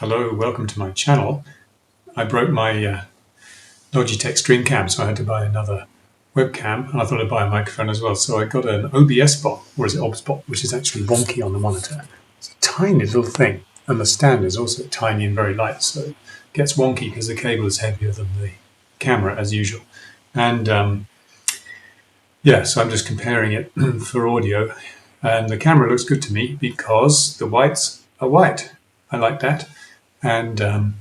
Hello, welcome to my channel. I broke my Logitech Streamcam, so I had to buy another webcam, and I thought I'd buy a microphone as well. So I got an OBSBOT, or is it OBSBOT, which is actually wonky on the monitor. It's a tiny little thing, and the stand is also tiny and very light, so it gets wonky because the cable is heavier than the camera as usual. And yeah, so I'm just comparing it for audio, and the camera looks good to me because the whites are white. I like that. And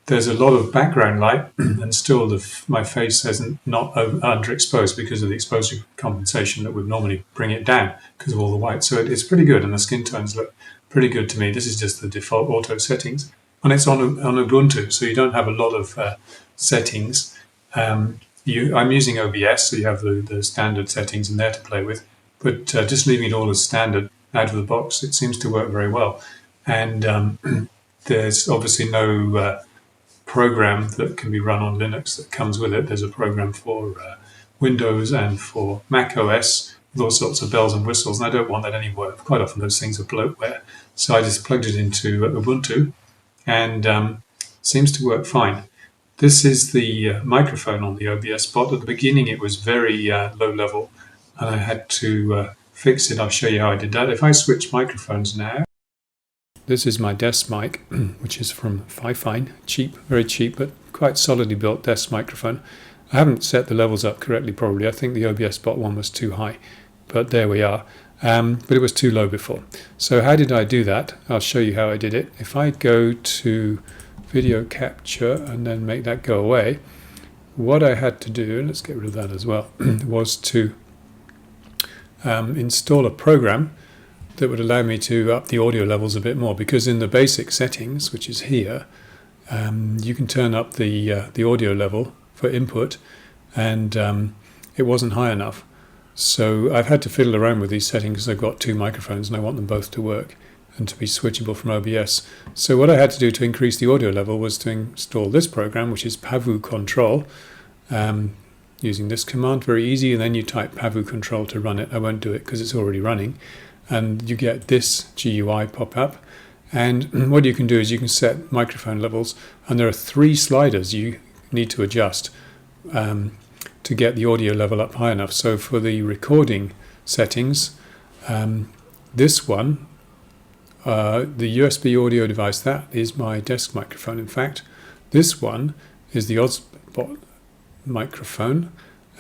there's a lot of background light, and still my face isn't not underexposed because of the exposure compensation that would normally bring it down because of all the white. So it's pretty good, and the skin tones look pretty good to me. This is just the default auto settings, and it's on Ubuntu, so you don't have a lot of settings. I'm using OBS, so you have the standard settings in there to play with, but just leaving it all as standard out of the box, it seems to work very well. And there's obviously no program that can be run on Linux that comes with it. There's a program for Windows and for Mac OS with all sorts of bells and whistles, and I don't want that anywhere. Quite often those things are bloatware. So I just plugged it into Ubuntu, and seems to work fine. This is the microphone on the OBSBOT. At the beginning it was very low level, and I had to fix it. I'll show you how I did that. If I switch microphones now, this is my desk mic, which is from Fifine. Cheap, very cheap, but quite solidly built desk microphone. I haven't set the levels up correctly probably. I think the OBSBOT one was too high, but there we are. But it was too low before. So how did I do that? I'll show you how I did it. If I go to video capture and then make that go away, what I had to do, let's get rid of that as well, was to install a program that would allow me to up the audio levels a bit more, because in the basic settings, which is here, you can turn up the audio level for input, and it wasn't high enough. So I've had to fiddle around with these settings because I've got two microphones and I want them both to work and to be switchable from OBS. So what I had to do to increase the audio level was to install this program, which is pavucontrol, using this command. Very easy, and then you type pavucontrol to run it. I won't do it because it's already running. And you get this GUI pop up, and what you can do is you can set microphone levels, and there are 3 sliders you need to adjust to get the audio level up high enough. So for the recording settings, this one, the USB audio device, that is my desk microphone. In fact, this one is the OBSBOT microphone,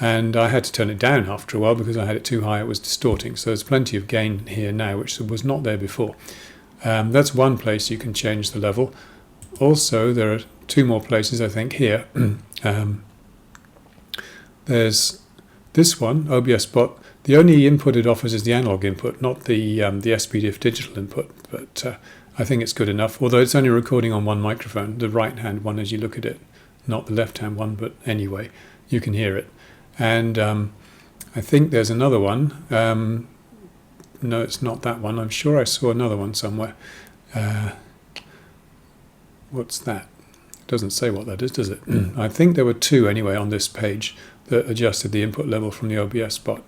and I had to turn it down after a while because I had it too high, it was distorting. So there's plenty of gain here now, which was not there before. That's one place you can change the level. Also, there are 2 more places, I think, here. There's this one, OBSBOT. The only input it offers is the analog input, not the SPDIF digital input, but I think it's good enough, although it's only recording on one microphone, the right-hand one as you look at it, not the left-hand one, but anyway, you can hear it. And I think there's another one. No, it's not that one. I'm sure I saw another one somewhere. What's that? It doesn't say what that is, does it? I think there were 2 anyway on this page that adjusted the input level from the OBSBOT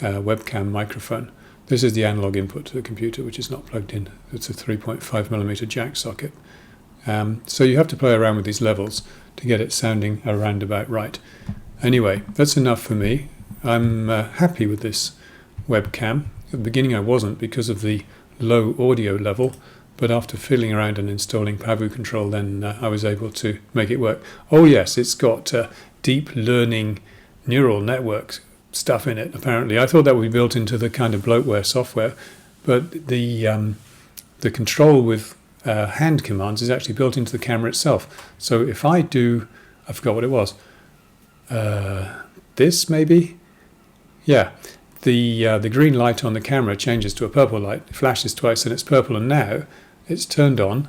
webcam microphone. This is the analog input to the computer, which is not plugged in. It's a 3.5mm jack socket. So you have to play around with these levels to get it sounding around about right. Anyway, that's enough for me. I'm happy with this webcam. At the beginning I wasn't because of the low audio level, but after fiddling around and installing pavucontrol, then I was able to make it work. Oh yes, it's got deep learning neural network stuff in it, apparently. I thought that would be built into the kind of bloatware software, but the control with hand commands is actually built into the camera itself. So if I do, I forgot what it was, this maybe? Yeah, the green light on the camera changes to a purple light, it flashes twice and it's purple, and now it's turned on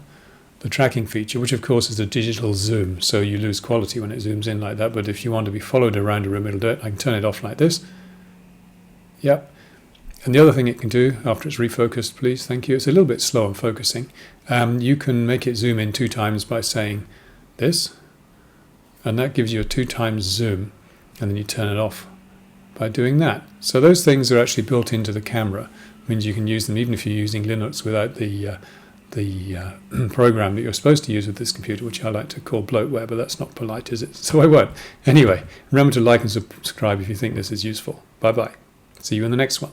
the tracking feature, which of course is a digital zoom, so you lose quality when it zooms in like that. But if you want to be followed around a room, it'll do it. I can turn it off like this. Yep. And the other thing it can do, after it's refocused, please, thank you, it's a little bit slow on focusing. You can make it zoom in 2 times by saying this, and that gives you a 2 times zoom, and then you turn it off by doing that. So those things are actually built into the camera. It means you can use them even if you're using Linux without the the program that you're supposed to use with this computer, which I like to call bloatware, but that's not polite, is it? So I won't. Anyway, remember to like and subscribe if you think this is useful. Bye-bye. See you in the next one.